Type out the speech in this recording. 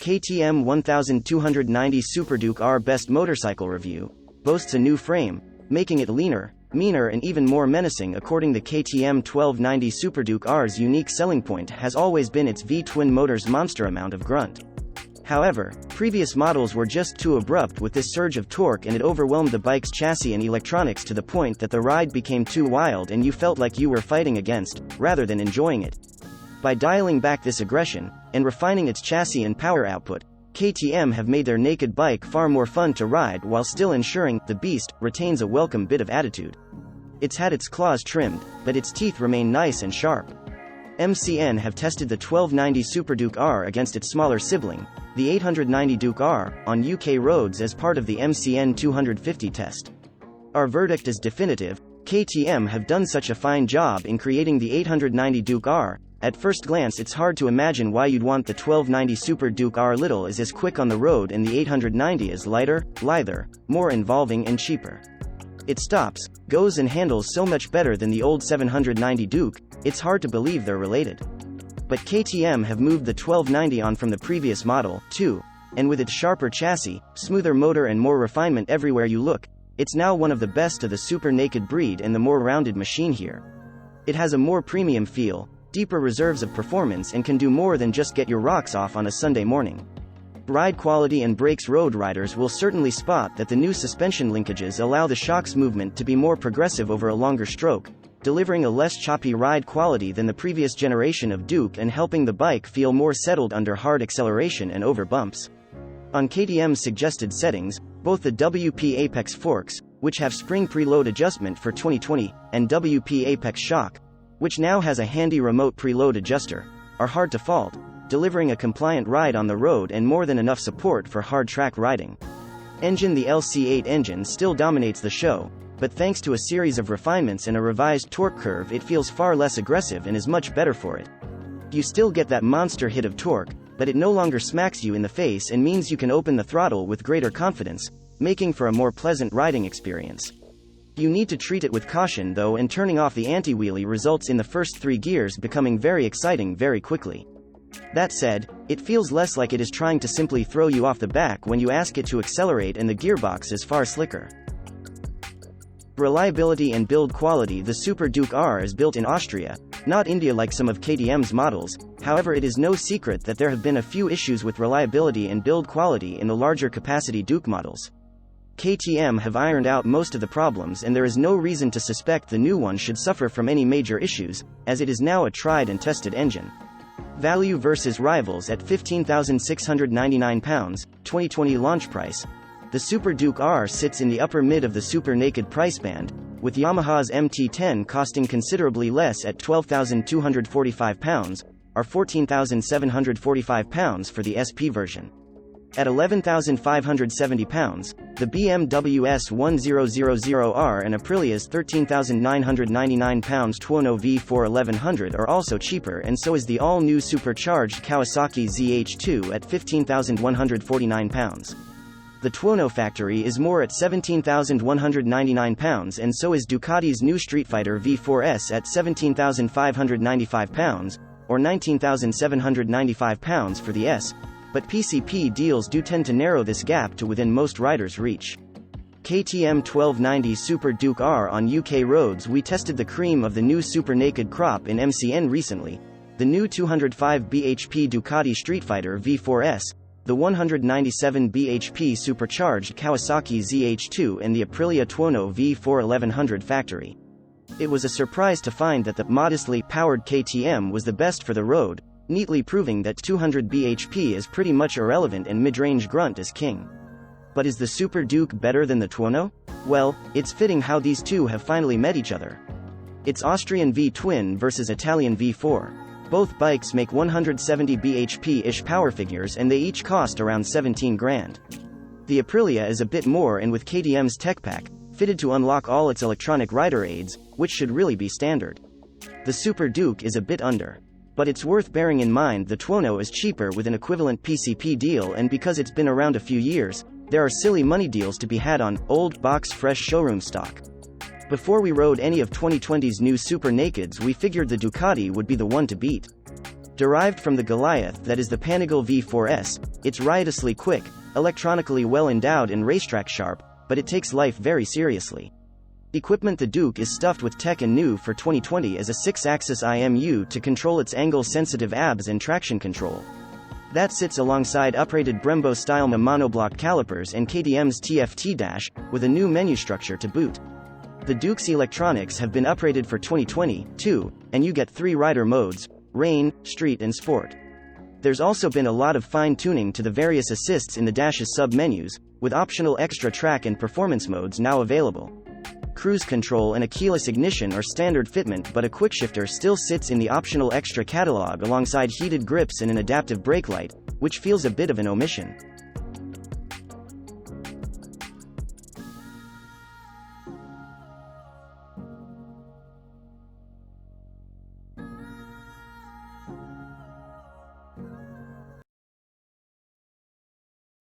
KTM 1290 SUPERDUKE R Best Motorcycle Review boasts a new frame, making it leaner, meaner and even more menacing. According to KTM 1290 SUPERDUKE R's unique selling point has always been its V-twin motor's monster amount of grunt. However, previous models were just too abrupt with this surge of torque, and it overwhelmed the bike's chassis and electronics to the point that the ride became too wild and you felt like you were fighting against, rather than enjoying it. By dialing back this aggression, and refining its chassis and power output, KTM have made their naked bike far more fun to ride while still ensuring the beast retains a welcome bit of attitude. It's had its claws trimmed, but its teeth remain nice and sharp. MCN have tested the 1290 SUPERDUKE R against its smaller sibling, the 890 Duke R, on UK roads as part of the MCN 250 test. Our verdict is definitive: KTM have done such a fine job in creating the 890 Duke R. At first glance it's hard to imagine why you'd want the 1290 SUPERDUKE R. Little is as quick on the road, and the 890 is lighter, lither, more involving and cheaper. It stops, goes and handles so much better than the old 790 Duke, it's hard to believe they're related. But KTM have moved the 1290 on from the previous model, too, and with its sharper chassis, smoother motor and more refinement everywhere you look, it's now one of the best of the super naked breed and the more rounded machine here. It has a more premium feel, deeper reserves of performance, and can do more than just get your rocks off on a Sunday morning. Ride quality and brakes. Road riders will certainly spot that the new suspension linkages allow the shock's movement to be more progressive over a longer stroke, delivering a less choppy ride quality than the previous generation of Duke and helping the bike feel more settled under hard acceleration and over bumps. On KTM's suggested settings, both the WP Apex forks, which have spring preload adjustment for 2020, and WP Apex shock, which now has a handy remote preload adjuster, are hard to fault, delivering a compliant ride on the road and more than enough support for hard track riding. Engine: the LC8 engine still dominates the show, but thanks to a series of refinements and a revised torque curve it feels far less aggressive and is much better for it. You still get that monster hit of torque, but it no longer smacks you in the face and means you can open the throttle with greater confidence, making for a more pleasant riding experience. You need to treat it with caution though, and turning off the anti-wheelie results in the first 3 gears becoming very exciting very quickly. That said, it feels less like it is trying to simply throw you off the back when you ask it to accelerate, and the gearbox is far slicker. Reliability and build quality: the SUPERDUKE R is built in Austria, not India like some of KTM's models. However, it is no secret that there have been a few issues with reliability and build quality in the larger capacity Duke models. KTM have ironed out most of the problems, and there is no reason to suspect the new one should suffer from any major issues, as it is now a tried and tested engine. Value versus rivals: at £15,699, 2020 launch price, the SUPERDUKE R sits in the upper mid of the super naked price band, with Yamaha's MT-10 costing considerably less at £12,245, or £14,745 for the SP version. At £11,570, the BMW S1000R and Aprilia's £13,999 Tuono V4 1100 are also cheaper, and so is the all-new supercharged Kawasaki ZH2 at £15,149. The Tuono factory is more at £17,199, and so is Ducati's new Streetfighter V4S at £17,595, or £19,795 for the S. But PCP deals do tend to narrow this gap to within most riders' reach. KTM 1290 SUPERDUKE R on UK roads: we tested the cream of the new super naked crop in MCN recently, the new 205 bhp Ducati Streetfighter V4S, the 197 bhp supercharged Kawasaki ZH2 and the Aprilia Tuono V4 1100 factory. It was a surprise to find that the modestly powered KTM was the best for the road, neatly proving that 200 bhp is pretty much irrelevant and mid-range grunt is king. But is the SUPERDUKE better than the Tuono? Well, it's fitting how these two have finally met each other. It's Austrian V-twin versus Italian V4. Both bikes make 170 bhp-ish power figures, and they each cost around 17 grand. The Aprilia is a bit more, and with KTM's tech pack, fitted to unlock all its electronic rider aids, which should really be standard. The SUPERDUKE is a bit under. But it's worth bearing in mind the Tuono is cheaper with an equivalent PCP deal, and because it's been around a few years, there are silly money deals to be had on old box fresh showroom stock. Before we rode any of 2020's new super nakeds, we figured the Ducati would be the one to beat. Derived from the Goliath that is the Panigale V4S, it's riotously quick, electronically well endowed and racetrack sharp, but it takes life very seriously. Equipment: the Duke is stuffed with tech, and new for 2020 as a 6-axis IMU to control its angle-sensitive ABS and traction control. That sits alongside uprated Brembo Stylema monobloc calipers and KTM's TFT dash, with a new menu structure to boot. The Duke's electronics have been uprated for 2020, too, and you get 3 rider modes: rain, street and sport. There's also been a lot of fine-tuning to the various assists in the dash's sub-menus, with optional extra track and performance modes now available. Cruise control and a keyless ignition are standard fitment, but a quickshifter still sits in the optional extra catalog alongside heated grips and an adaptive brake light, which feels a bit of an omission.